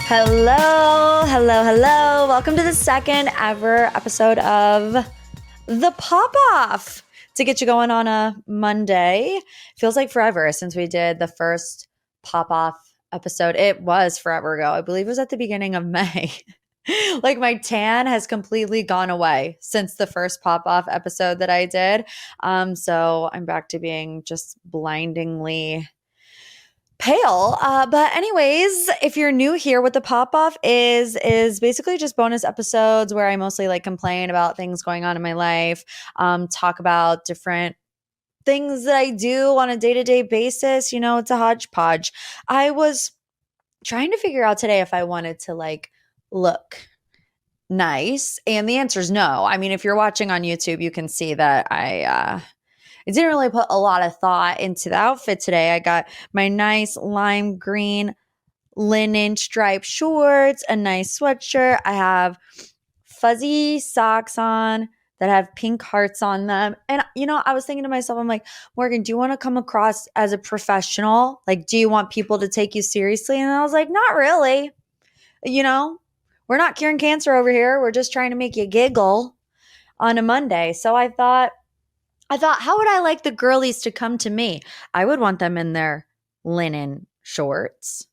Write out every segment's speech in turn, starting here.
Hello, hello, hello. Welcome to the second ever episode of The Pop-Off to get you going on a Monday. Feels like forever since we did the first Pop-Off episode. It was forever ago. I believe it was at the beginning of May. Like my tan has completely gone away since the first Pop-Off episode that I did. So I'm back to being just blindingly pale. But anyways, if you're new here, what the Pop-Off is basically just bonus episodes where I mostly like complain about things going on in my life, talk about different things that I do on a day-to-day basis. You know, it's a hodgepodge. I was trying to figure out today if I wanted to like look nice, and the answer is no. I mean, if you're watching on YouTube, you can see that I didn't really put a lot of thought into the outfit today. I got my nice lime green linen striped shorts, a nice sweatshirt. I have fuzzy socks on that have pink hearts on them. And, you know, I was thinking to myself, I'm like, Morgan, do you want to come across as a professional? Like, do you want people to take you seriously? And I was like, not really. You know, we're not curing cancer over here. We're just trying to make you giggle on a Monday. So I thought, how would I like the girlies to come to me? I would want them in their linen shorts.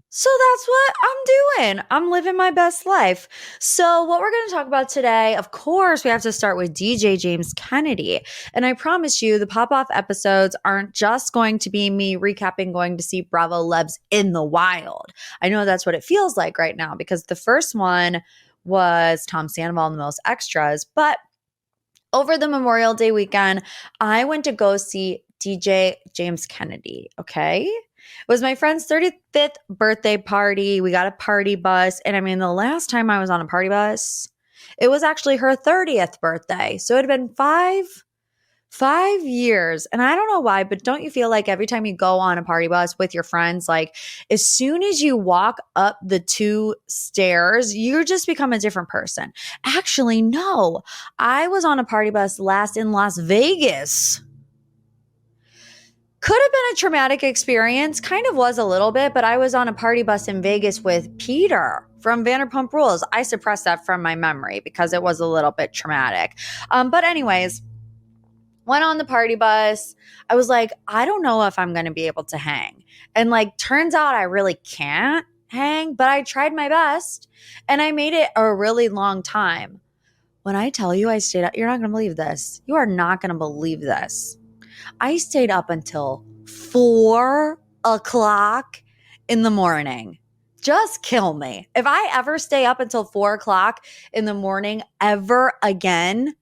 So that's what I'm doing. I'm living my best life. So what we're going to talk about today, of course, we have to start with DJ James Kennedy. And I promise you, the Pop-Off episodes aren't just going to be me recapping going to see Bravo Lebs in the wild. I know that's what it feels like right now because the first one was Tom Sandoval and the Most Extras, but over the Memorial Day weekend, I went to go see DJ James Kennedy, okay? It was my friend's 35th birthday party. We got a party bus. And I mean, the last time I was on a party bus, it was actually her 30th birthday. So it had been five years. And I don't know why, but don't you feel like every time you go on a party bus with your friends, like as soon as you walk up the 2 stairs, you just become a different person? Actually, no. I was on a party bus last in Las Vegas. Could have been a traumatic experience, kind of was a little bit, but I was on a party bus in Vegas with Peter from Vanderpump Rules. I suppressed that from my memory because it was a little bit traumatic. But anyways, went on the party bus. I was like, I don't know if I'm going to be able to hang. And like, turns out I really can't hang, but I tried my best and I made it a really long time. When I tell you I stayed up, you're not going to believe this. You are not going to believe this. I stayed up until 4 o'clock in the morning. Just kill me. If I ever stay up until 4 o'clock in the morning ever again,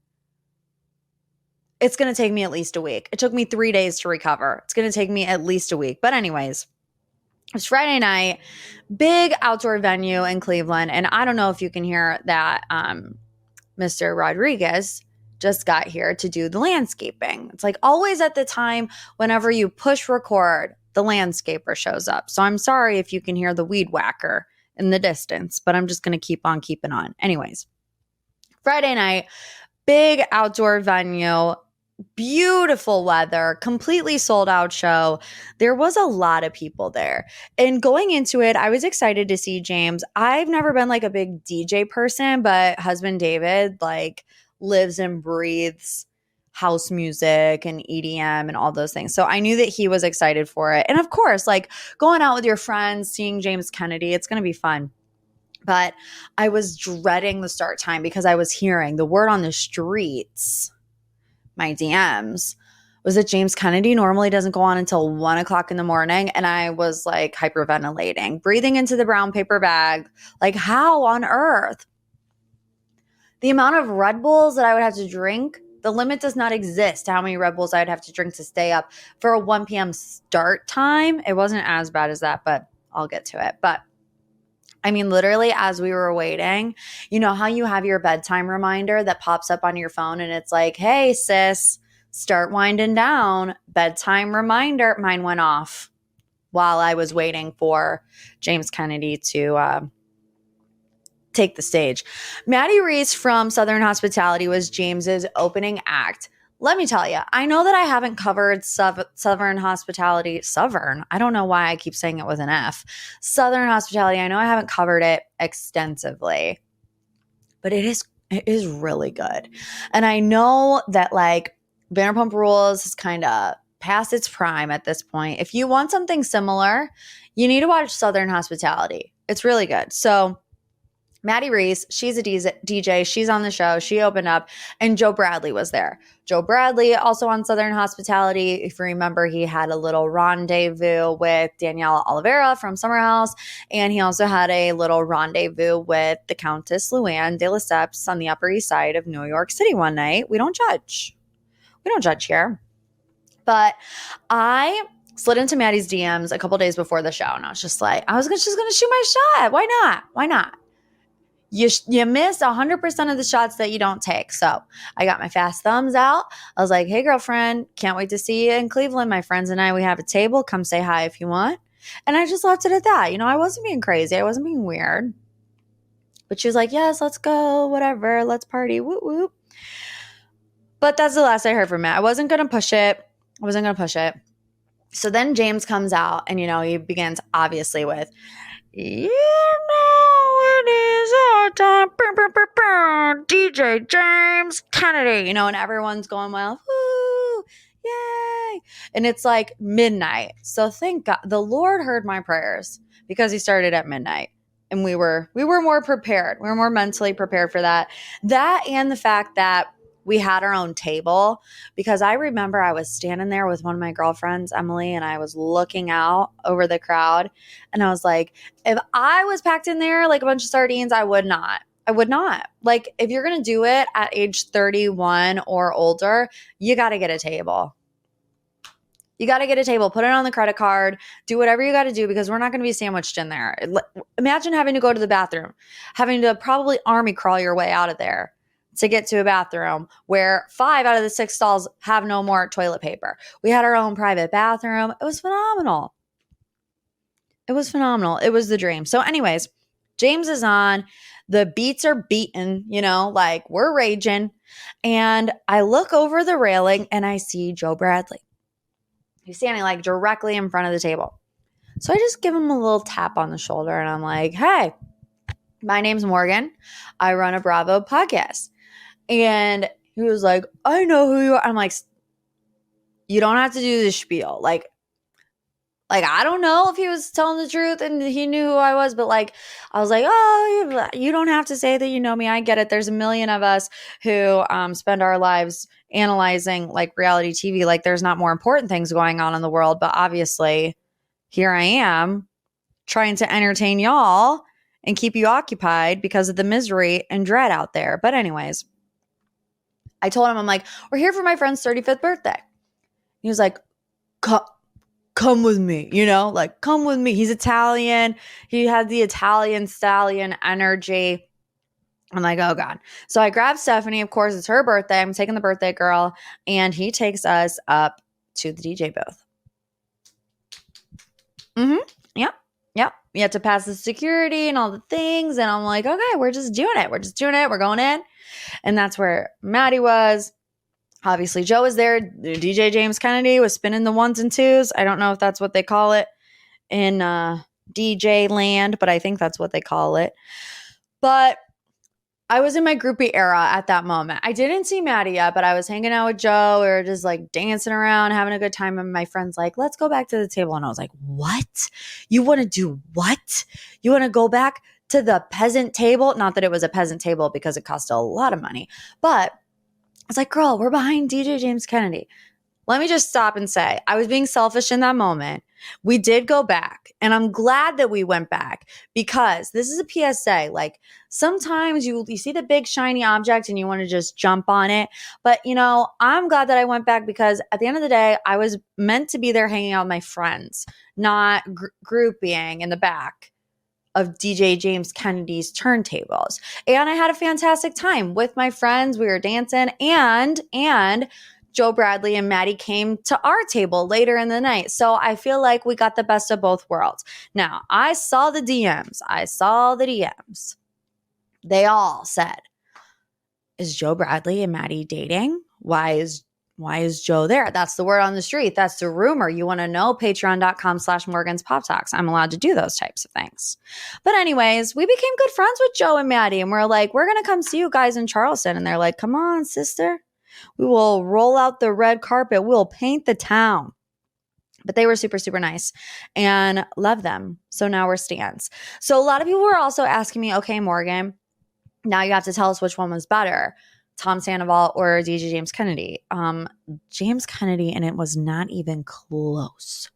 it's going to take me at least a week. It took me 3 days to recover. It's going to take me at least a week. But anyways, it was Friday night, big outdoor venue in Cleveland. And I don't know if you can hear that Mr. Rodriguez just got here to do the landscaping. It's like always at the time, whenever you push record, the landscaper shows up. So I'm sorry if you can hear the weed whacker in the distance, but I'm just going to keep on keeping on. Anyways, Friday night, big outdoor venue, beautiful weather, completely sold out show. There was a lot of people there. And going into it, I was excited to see James. I've never been like a big DJ person, but husband David like lives and breathes house music and EDM and all those things. So I knew that he was excited for it. And of course, like going out with your friends, seeing James Kennedy, it's going to be fun. But I was dreading the start time because I was hearing the word on the streets, my DMs, was that James Kennedy normally doesn't go on until 1 o'clock in the morning. And I was like hyperventilating, breathing into the brown paper bag. Like, how on earth? The amount of Red Bulls that I would have to drink, the limit does not exist to how many Red Bulls I would have to drink to stay up for a 1 p.m. start time. It wasn't as bad as that, but I'll get to it. But I mean, literally, as we were waiting, you know how you have your bedtime reminder that pops up on your phone and it's like, hey, sis, start winding down. Bedtime reminder. Mine went off while I was waiting for James Kennedy to take the stage. Maddie Reese from Southern Hospitality was James's opening act. let me tell you, I know that I haven't covered Southern hospitality. Southern. I don't know why I keep saying it with an F. Southern hospitality. I know I haven't covered it extensively, but it is really good. And I know that like Vanderpump Rules is kind of past its prime at this point. If you want something similar, you need to watch Southern Hospitality. It's really good. So Maddie Reese, she's a DJ. She's on the show. She opened up, and Joe Bradley was there. Joe Bradley, also on Southern Hospitality. If you remember, he had a little rendezvous with Daniela Oliveira from Summer House, and he also had a little rendezvous with the Countess Luann de Lesseps on the Upper East Side of New York City one night. We don't judge. We don't judge here. But I slid into Maddie's DMs a couple days before the show, and I was just like, I was just going to shoot my shot. Why not? Why not? You miss 100% of the shots that you don't take. So I got my fast thumbs out. I was like, hey, girlfriend, can't wait to see you in Cleveland. My friends and I, we have a table. Come say hi if you want. And I just left it at that. You know, I wasn't being crazy. I wasn't being weird. But she was like, yes, let's go. Whatever. Let's party. Whoop, whoop. But that's the last I heard from it. I wasn't going to push it. So then James comes out and, you know, he begins obviously with, you know, it is our time. DJ James Kennedy, you know, and everyone's going wild. Woo, yay. And it's like midnight. So thank God the Lord heard my prayers because he started at midnight. And we were more prepared. We were more mentally prepared for that. That and the fact that we had our own table, because I remember I was standing there with one of my girlfriends, Emily, and I was looking out over the crowd. And I was like, if I was packed in there like a bunch of sardines, I would not. Like, if you're going to do it at age 31 or older, you got to get a table. You got to get a table, put it on the credit card, do whatever you got to do, because we're not going to be sandwiched in there. Imagine having to go to the bathroom, having to probably army crawl your way out of there to get to a bathroom where 5 out of the 6 stalls have no more toilet paper. We had our own private bathroom. It was phenomenal. It was the dream. So anyways, James is on. The beats are beaten, you know, like we're raging. And I look over the railing and I see Joe Bradley. He's standing like directly in front of the table. So I just give him a little tap on the shoulder and I'm like, hey, my name's Morgan. I run a Bravo podcast. And he was like, I know who you are. I'm like, you don't have to do this spiel. Like, I don't know if he was telling the truth and he knew who I was, but like, I was like, oh, you don't have to say that you know me. I get it. There's a million of us who spend our lives analyzing like reality TV. Like there's not more important things going on in the world. But obviously here I am trying to entertain y'all and keep you occupied because of the misery and dread out there. But anyways, I told him, I'm like, we're here for my friend's 35th birthday. He was like, come with me, you know, like come with me. He's Italian. He had the Italian stallion energy. I'm like, oh God. So I grabbed Stephanie. Of course, it's her birthday. I'm taking the birthday girl. And he takes us up to the DJ booth. Yep. You have to pass the security and all the things. And I'm like, okay, we're just doing it. We're going in. And that's where Maddie was. Obviously, Joe was there. DJ James Kennedy was spinning the 1s and 2s. I don't know if that's what they call it in DJ land, but I think that's what they call it. But I was in my groupie era at that moment. I didn't see Maddie yet, but I was hanging out with Joe. We were just like dancing around, having a good time. And my friend's like, let's go back to the table. And I was like, what? You want to do what? You want to go back to the peasant table? Not that it was a peasant table because it cost a lot of money. But I was like, girl, we're behind DJ James Kennedy. Let me just stop and say, I was being selfish in that moment. We did go back, and I'm glad that we went back because this is a PSA. Like sometimes you see the big shiny object and you want to just jump on it. But, you know, I'm glad that I went back because at the end of the day, I was meant to be there hanging out with my friends, not grouping in the back of DJ James Kennedy's turntables. And I had a fantastic time with my friends. We were dancing and Joe Bradley and Maddie came to our table later in the night. So I feel like we got the best of both worlds. Now, I saw the DMs. They all said, is Joe Bradley and Maddie dating? Why is Why is Joe there? That's the word on the street. That's the rumor. You want to know? Patreon.com/Morgan's Pop Talks. I'm allowed to do those types of things. But anyways, we became good friends with Joe and Maddie. And we're like, we're going to come see you guys in Charleston. And they're like, come on, sister. We will roll out the red carpet. We'll paint the town. But they were super, super nice and love them. So now we're stans. So a lot of people were also asking me, okay, Morgan, now you have to tell us which one was better, Tom Sandoval or DJ James Kennedy. James Kennedy, and it was not even close.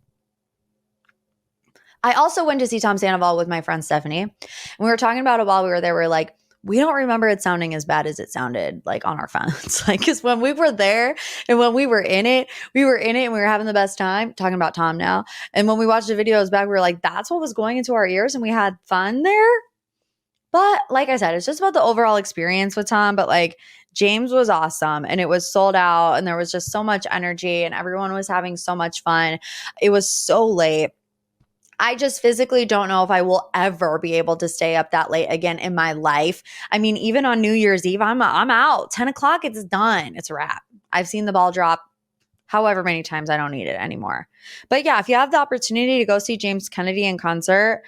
I also went to see Tom Sandoval with my friend Stephanie, and we were talking about it while we were there. We were like, we don't remember it sounding as bad as it sounded like on our phones. Like, because when we were there and when we were in it and we were having the best time, talking about Tom now. And when we watched the videos back, we were like, that's what was going into our ears and we had fun there. But like I said, it's just about the overall experience with Tom. But like James was awesome and it was sold out and there was just so much energy and everyone was having so much fun. It was so late. I just physically don't know if I will ever be able to stay up that late again in my life. I mean, even on New Year's Eve, I'm out. 10 o'clock, it's done. It's a wrap. I've seen the ball drop however many times. I don't need it anymore. But yeah, if you have the opportunity to go see James Kennedy in concert,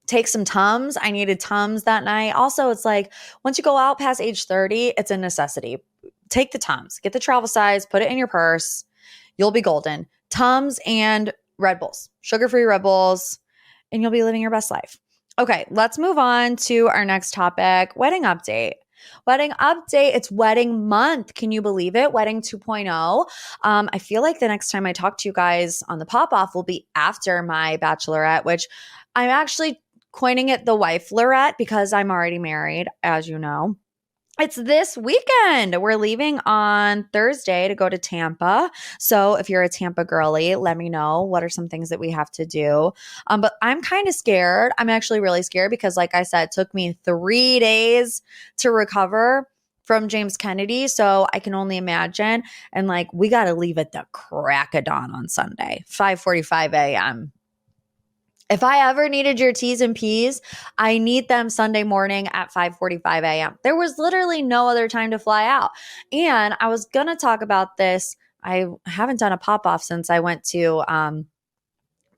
take some Tums. I needed Tums that night. Also, it's like once you go out past age 30, it's a necessity. Take the Tums. Get the travel size. Put it in your purse. You'll be golden. Tums and Red Bulls, sugar-free Red Bulls, and you'll be living your best life. Okay, let's move on to our next topic, wedding update. Wedding update, it's wedding month. Can you believe it? Wedding 2.0. I feel like the next time I talk to you guys on the pop-off will be after my bachelorette, which I'm actually coining it the wife-lorette because I'm already married, as you know. It's this weekend. We're leaving on Thursday to go to Tampa. So if you're a Tampa girly, let me know what are some things that we have to do. But I'm kind of scared. I'm actually really scared because like I said, it took me 3 days to recover from James Kennedy. So I can only imagine. And like, we got to leave at the crack of dawn on Sunday, 5:45 a.m. If I ever needed your T's and P's, I need them Sunday morning at 5:45 a.m. There was literally no other time to fly out. And I was going to talk about this. I haven't done a pop-off since I went to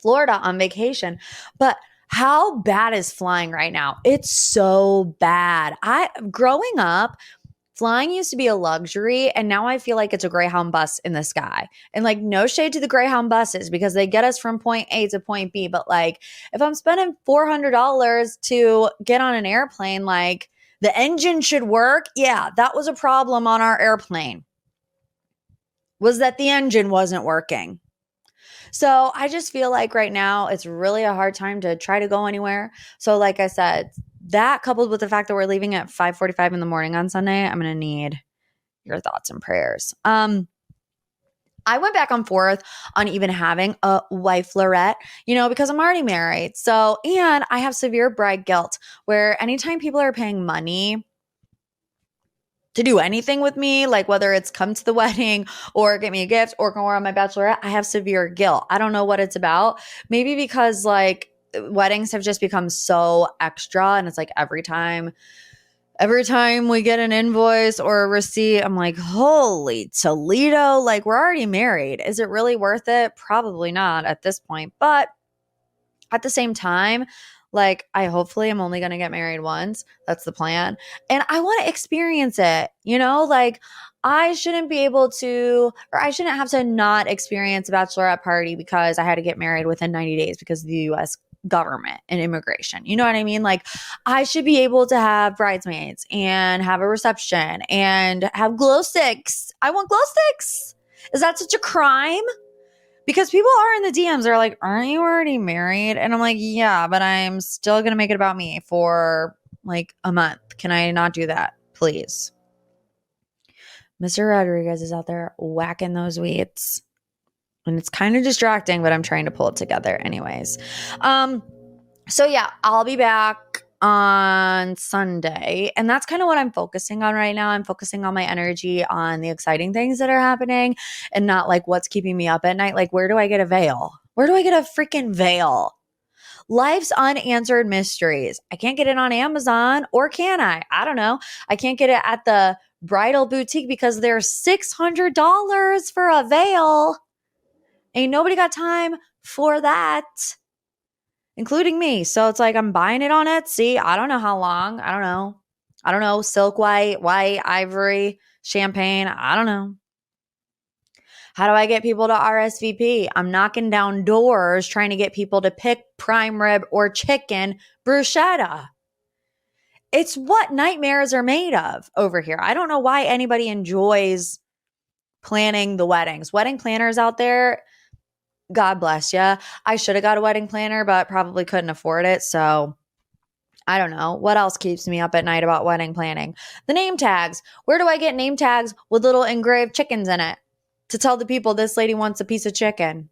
Florida on vacation. But how bad is flying right now? It's so bad. Growing up, flying used to be a luxury, and now I feel like it's a Greyhound bus in the sky. And like, no shade to the Greyhound buses because they get us from point A to point B. But like, if I'm spending $400 to get on an airplane, like the engine should work. Yeah, that was a problem on our airplane, was that the engine wasn't working. So I just feel like right now it's really a hard time to try to go anywhere. So like I said, that coupled with the fact that we're leaving at 5:45 in the morning on Sunday, I'm going to need your thoughts and prayers. I went back and forth on even having a wife-lorette, because I'm already married. So, and I have severe bride guilt where anytime people are paying money to do anything with me, like whether it's come to the wedding or get me a gift or go on my bachelorette, I have severe guilt. I don't know what it's about. Maybe because like weddings have just become so extra and it's like every time we get an invoice or a receipt, I'm like, holy Toledo, like we're already married. Is it really worth it? Probably not at this point. But at the same time, like I hopefully am only going to get married once. That's the plan. And I want to experience it, like I shouldn't be able to, or I shouldn't have to not experience a bachelorette party because I had to get married within 90 days because of the U.S. government and immigration. You know what I mean? Like I should be able to have bridesmaids and have a reception and have glow sticks. I want glow sticks. Is that such a crime? Because people are in the DMs, they're like, aren't you already married? And I'm like, yeah, but I'm still going to make it about me for like a month. Can I not do that, please? Mr. Rodriguez is out there whacking those wheats. And it's kind of distracting, but I'm trying to pull it together anyways. So yeah, I'll be back on Sunday. And that's kind of what I'm focusing on right now. I'm focusing on my energy on the exciting things that are happening and not like what's keeping me up at night. Like, where do I get a veil? Where do I get a freaking veil? Life's unanswered mysteries. I can't get it on Amazon, or can I? I don't know. I can't get it at the bridal boutique because they're $600 for a veil. Ain't nobody got time for that, including me. So it's like I'm buying it on Etsy. I don't know how long. I don't know. Silk white, ivory, champagne. I don't know. How do I get people to RSVP? I'm knocking down doors trying to get people to pick prime rib or chicken bruschetta. It's what nightmares are made of over here. I don't know why anybody enjoys planning the weddings. Wedding planners out there, God bless you. I should have got a wedding planner, but probably couldn't afford it. So I don't know. What else keeps me up at night about wedding planning? The name tags. Where do I get name tags with little engraved chickens in it to tell the people this lady wants a piece of chicken?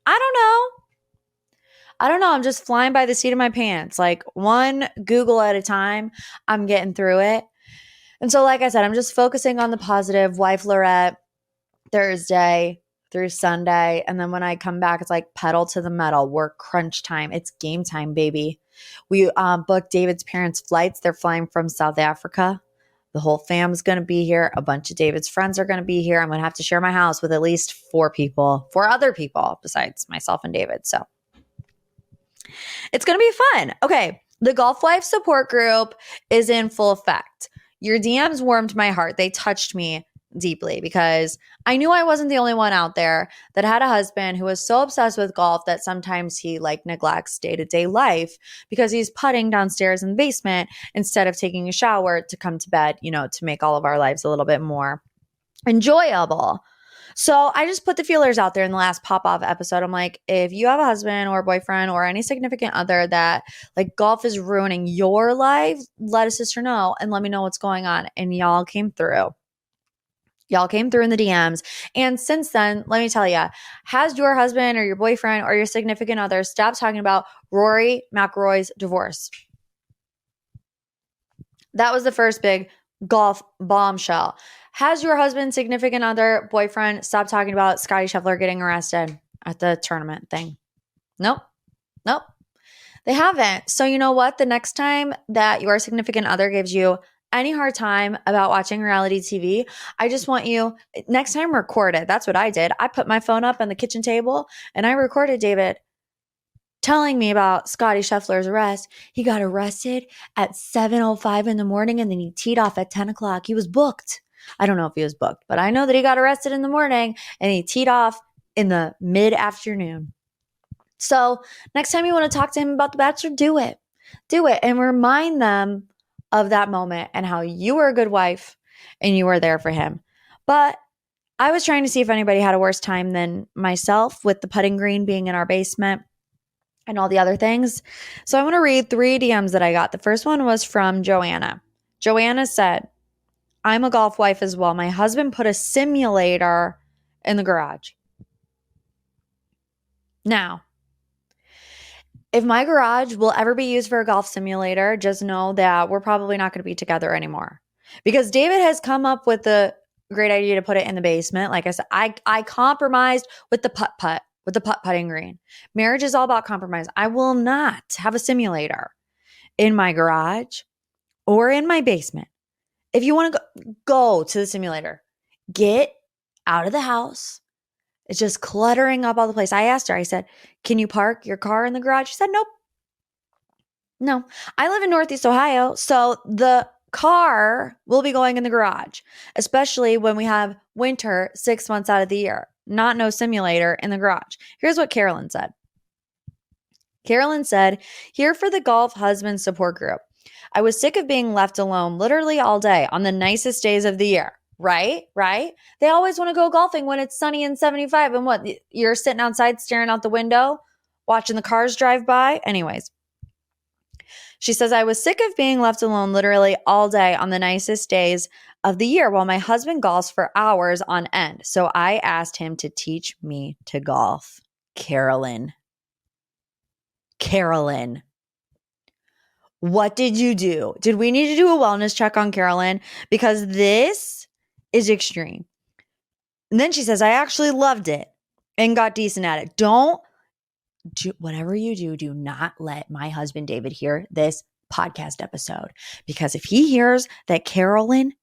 I don't know. I'm just flying by the seat of my pants. Like one Google at a time, I'm getting through it. And so, like I said, I'm just focusing on the positive. Wife-lorette, Thursday through Sunday. And then when I come back, it's like pedal to the metal, work crunch time. It's game time, baby. We booked David's parents' flights. They're flying from South Africa. The whole fam's going to be here. A bunch of David's friends are going to be here. I'm going to have to share my house with at least four other people besides myself and David. So it's going to be fun. Okay. The Golf Wife support group is in full effect. Your DMs warmed my heart. They touched me deeply because I knew I wasn't the only one out there that had a husband who was so obsessed with golf that sometimes he neglects day-to-day life because he's putting downstairs in the basement instead of taking a shower to come to bed, to make all of our lives a little bit more enjoyable. So I just put the feelers out there in the last pop-off episode. I'm like, if you have a husband or a boyfriend or any significant other that golf is ruining your life, let a sister know and let me know what's going on. And y'all came through. Y'all came through in the DMs. And since then, let me tell you, has your husband or your boyfriend or your significant other stopped talking about Rory McIlroy's divorce? That was the first big golf bombshell. Has your husband, significant other, boyfriend stopped talking about Scottie Scheffler getting arrested at the tournament thing? Nope. They haven't. So you know what? The next time that your significant other gives you any hard time about watching reality TV, I just want you, next time, record it. That's what I did. I put my phone up on the kitchen table and I recorded David telling me about Scottie Scheffler's arrest. He got arrested at 7:05 in the morning and then he teed off at 10 o'clock. He was booked. I don't know if he was booked, but I know that he got arrested in the morning and he teed off in the mid-afternoon. So next time you want to talk to him about The Bachelor, do it. Do it and remind them of that moment and how you were a good wife and you were there for him. But I was trying to see if anybody had a worse time than myself with the putting green being in our basement and all the other things. So I want to read 3 DMs that I got. The first one was from Joanna. Joanna said, I'm a golf wife as well. My husband put a simulator in the garage. Now, if my garage will ever be used for a golf simulator, just know that we're probably not going to be together anymore. Because David has come up with the great idea to put it in the basement. Like I said, I compromised with the putt-putt, with the putt-putting green. Marriage is all about compromise. I will not have a simulator in my garage or in my basement. If you want to go to the simulator, get out of the house. It's just cluttering up all the place. I asked her, I said, can you park your car in the garage? She said, nope. No. I live in Northeast Ohio, so the car will be going in the garage, especially when we have winter 6 months out of the year. Not no simulator in the garage. Here's what Carolyn said. Carolyn said, here for the golf husband support group. I was sick of being left alone literally all day on the nicest days of the year. Right? They always want to go golfing when it's sunny and 75. And what? You're sitting outside staring out the window, watching the cars drive by? Anyways. She says, I was sick of being left alone literally all day on the nicest days of the year while my husband golfs for hours on end. So I asked him to teach me to golf. Carolyn. What did you do? Did we need to do a wellness check on Carolyn? Because this is extreme. And then she says, I actually loved it and got decent at it. Don't do whatever you do. Do not let my husband David hear this podcast episode, because if he hears that Carolyn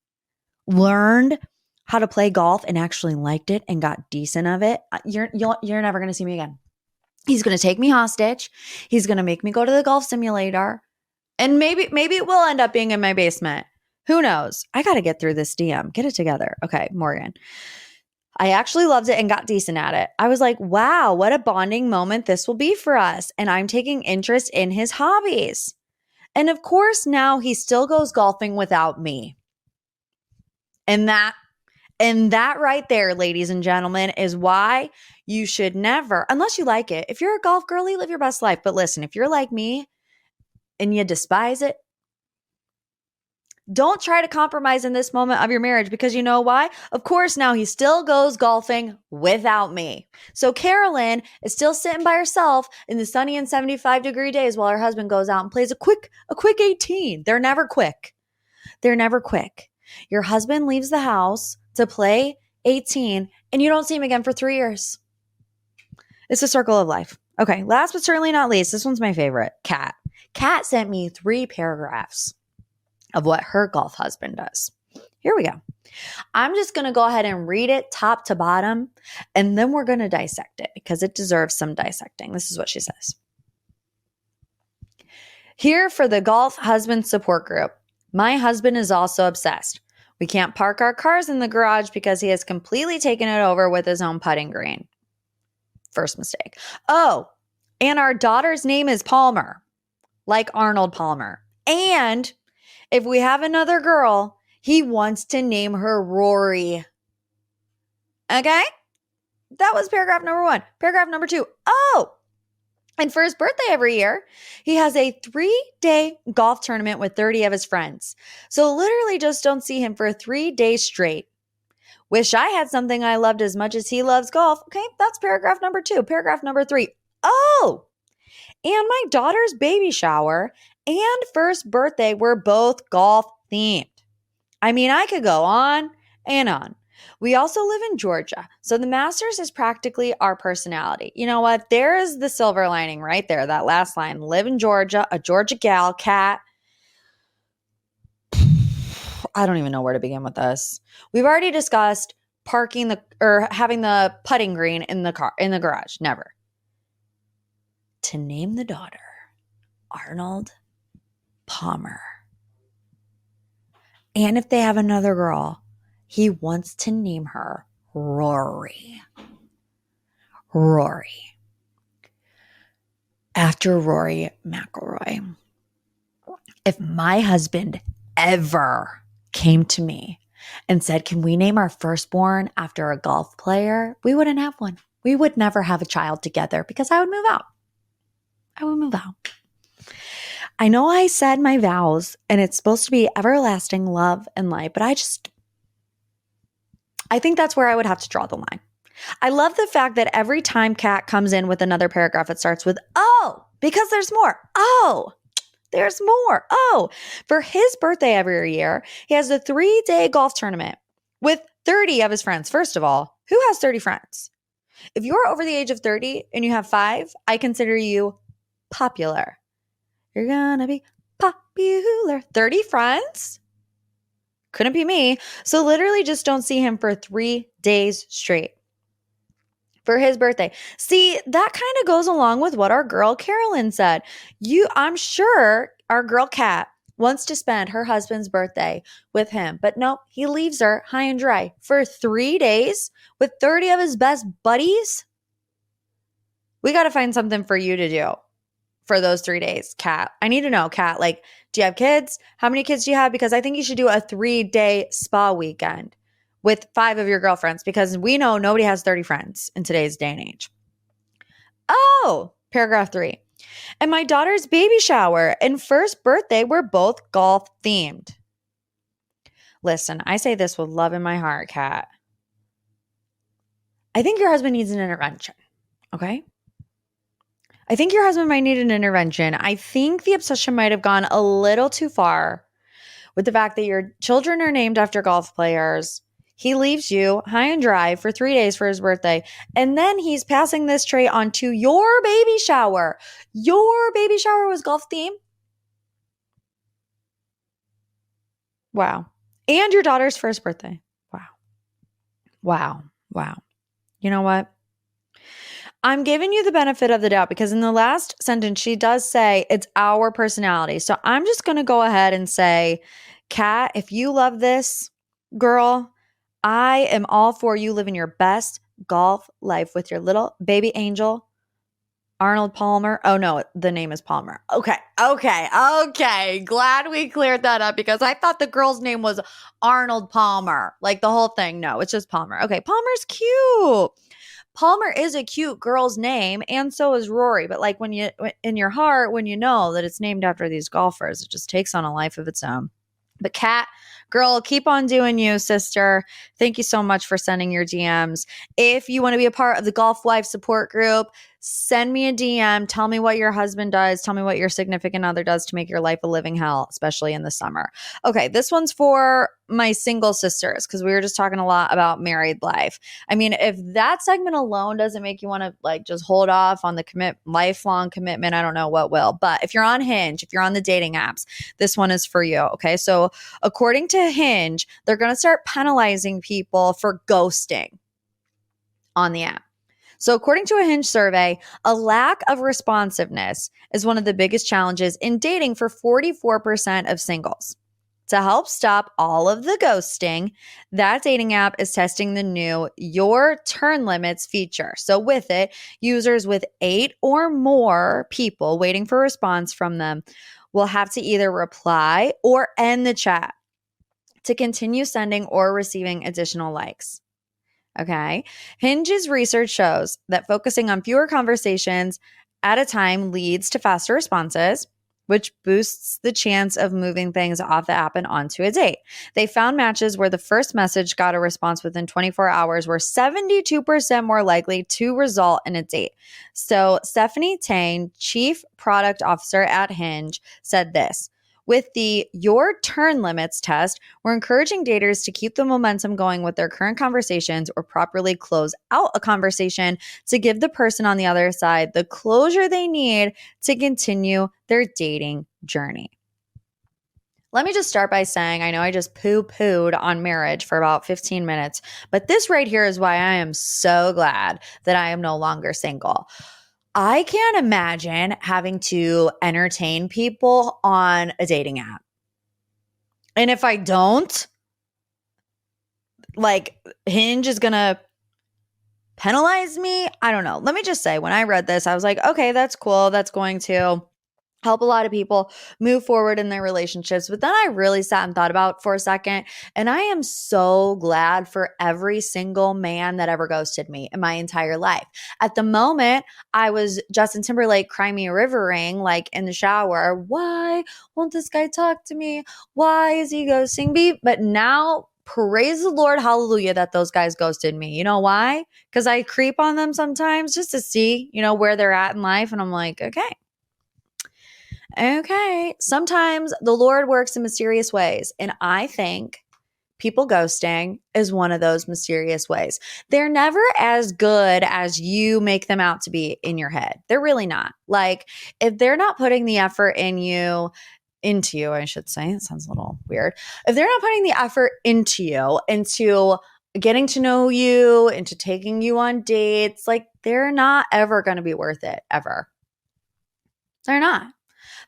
learned how to play golf and actually liked it and got decent of it, you're never going to see me again. He's going to take me hostage. He's going to make me go to the golf simulator. And maybe it will end up being in my basement. Who knows? I got to get through this DM. Get it together. Okay, Morgan. I actually loved it and got decent at it. I was like, wow, what a bonding moment this will be for us. And I'm taking interest in his hobbies. And of course, now he still goes golfing without me. And that right there, ladies and gentlemen, is why you should never, unless you like it. If you're a golf girly, live your best life. But listen, if you're like me and you despise it, don't try to compromise in this moment of your marriage, because you know why? Of course, now he still goes golfing without me. So Carolyn is still sitting by herself in the sunny and 75-degree days while her husband goes out and plays a quick 18. They're never quick. They're never quick. Your husband leaves the house to play 18 and you don't see him again for 3 years. It's a circle of life. Okay, last but certainly not least, this one's my favorite. Kat. Kat sent me 3 paragraphs of what her golf husband does. Here we go. I'm just going to go ahead and read it top to bottom, and then we're going to dissect it because it deserves some dissecting. This is what she says. Here for the golf husband support group. My husband is also obsessed. We can't park our cars in the garage because he has completely taken it over with his own putting green. First mistake. Oh, and our daughter's name is Palmer, like Arnold Palmer. And if we have another girl, he wants to name her Rory. Okay? That was paragraph number 1. Paragraph number 2. Oh, and for his birthday every year, he has a 3-day golf tournament with 30 of his friends. So literally just don't see him for 3 days straight. Wish I had something I loved as much as he loves golf. Okay, that's paragraph number 2. Paragraph number 3. Oh, and my daughter's baby shower and first birthday were both golf themed. I mean, I could go on and on. We also live in Georgia, so the Masters is practically our personality. You know what? There is the silver lining right there, that last line. Live in Georgia, a Georgia gal, Kat. I don't even know where to begin with this. We've already discussed having the putting green in the garage. Never. To name the daughter Arnold Palmer. And if they have another girl, he wants to name her Rory. Rory. After Rory McIlroy. If my husband ever came to me and said, can we name our firstborn after a golf player? We wouldn't have one. We would never have a child together because I would move out. I know I said my vows and it's supposed to be everlasting love and light, but I think that's where I would have to draw the line. I love the fact that every time Kat comes in with another paragraph, it starts with, oh, because there's more. Oh, there's more. Oh, for his birthday every year, he has a 3-day golf tournament with 30 of his friends. First of all, who has 30 friends? If you're over the age of 30 and you have 5, I consider you popular. You're gonna be popular. 30 friends? Couldn't be me. So literally just don't see him for 3 days straight. For his birthday. See, that kind of goes along with what our girl Carolyn said. I'm sure our girl Kat wants to spend her husband's birthday with him, but no, he leaves her high and dry for 3 days with 30 of his best buddies. We got to find something for you to do for those 3 days, Kat. I need to know, Kat, like, do you have kids? How many kids do you have? Because I think you should do a 3-day spa weekend with 5 of your girlfriends, because we know nobody has 30 friends in today's day and age. Oh, paragraph 3. And my daughter's baby shower and first birthday were both golf themed. Listen, I say this with love in my heart, Kat. I think your husband needs an intervention, okay? I think your husband might need an intervention. I think the obsession might have gone a little too far with the fact that your children are named after golf players. He leaves you high and dry for 3 days for his birthday. And then he's passing this trait on to your baby shower. Your baby shower was golf themed? Wow. And your daughter's first birthday. Wow. Wow. Wow. You know what? I'm giving you the benefit of the doubt because in the last sentence, she does say it's our personality. So I'm just going to go ahead and say, Kat, if you love this girl, I am all for you living your best golf life with your little baby angel, Arnold Palmer. Oh, no, the name is Palmer. Okay. Glad we cleared that up because I thought the girl's name was Arnold Palmer. Like the whole thing. No, it's just Palmer. Okay, Palmer's cute. Palmer is a cute girl's name, and so is Rory. But like when you, in your heart, when you know that it's named after these golfers, it just takes on a life of its own. But Kat, girl, keep on doing you, sister. Thank you so much for sending your DMs. If you want to be a part of the Golf Wife support group, send me a DM. Tell me what your husband does. Tell me what your significant other does to make your life a living hell, especially in the summer. Okay, this one's for my single sisters because we were just talking a lot about married life. I mean, if that segment alone doesn't make you want to like just hold off on the lifelong commitment, I don't know what will. But if you're on Hinge, if you're on the dating apps, this one is for you. Okay, so according to Hinge, they're going to start penalizing people for ghosting on the app. So according to a Hinge survey, a lack of responsiveness is one of the biggest challenges in dating for 44% of singles. To help stop all of the ghosting, that dating app is testing the new Your Turn Limits feature. So with it, users with 8 or more people waiting for a response from them will have to either reply or end the chat to continue sending or receiving additional likes. Okay. Hinge's research shows that focusing on fewer conversations at a time leads to faster responses, which boosts the chance of moving things off the app and onto a date. They found matches where the first message got a response within 24 hours were 72% more likely to result in a date. So Stephanie Tang, Chief Product Officer at Hinge, said this. With the Your Turn Limits test, we're encouraging daters to keep the momentum going with their current conversations or properly close out a conversation to give the person on the other side the closure they need to continue their dating journey. Let me just start by saying, I know I just poo-pooed on marriage for about 15 minutes, but this right here is why I am so glad that I am no longer single. I can't imagine having to entertain people on a dating app. And if I don't, like, Hinge is going to penalize me. I don't know. Let me just say, when I read this, I was like, okay, that's cool. That's going to help a lot of people move forward in their relationships. But then I really sat and thought about it for a second. And I am so glad for every single man that ever ghosted me in my entire life. At the moment, I was Justin Timberlake, Cry Me a River Ring, like in the shower. Why won't this guy talk to me? Why is he ghosting me? But now, praise the Lord, hallelujah, that those guys ghosted me. You know why? Because I creep on them sometimes just to see, where they're at in life. And I'm like, okay. Sometimes the Lord works in mysterious ways. And I think people ghosting is one of those mysterious ways. They're never as good as you make them out to be in your head. They're really not. Like, if they're not putting the effort into you, I should say, it sounds a little weird. If they're not putting the effort into you, into getting to know you, into taking you on dates, like, they're not ever going to be worth it, ever. They're not.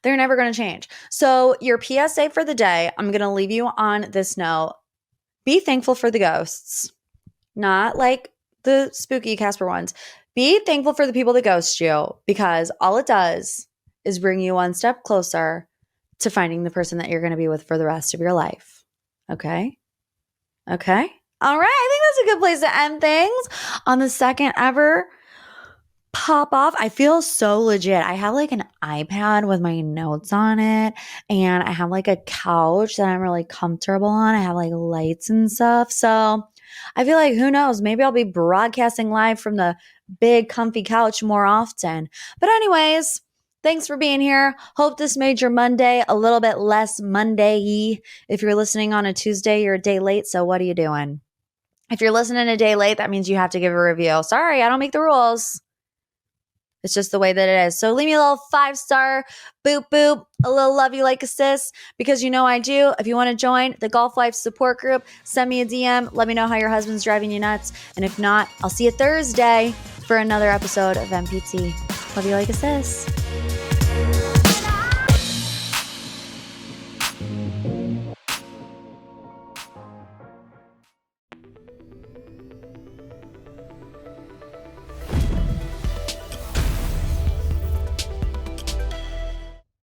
They're never going to change. So your PSA for the day, I'm going to leave you on this note. Be thankful for the ghosts, not like the spooky Casper ones. Be thankful for the people that ghost you, because all it does is bring you one step closer to finding the person that you're going to be with for the rest of your life. Okay? All right. I think that's a good place to end things on the second ever pop off. I feel so legit. I have like an iPad with my notes on it, and I have like a couch that I'm really comfortable on. I have like lights and stuff. So I feel like, who knows, maybe I'll be broadcasting live from the big comfy couch more often. But anyways, thanks for being here. Hope this made your Monday a little bit less Monday-y. If you're listening on a Tuesday, you're a day late. So what are you doing? If you're listening a day late, that means you have to give a review. Sorry, I don't make the rules. It's just the way that it is. So leave me a little 5-star boop boop, a little love you like a sis, because you know I do. If you want to join the Golf Life support group, send me a DM. Let me know how your husband's driving you nuts. And if not, I'll see you Thursday for another episode of MPT. Love you like a sis.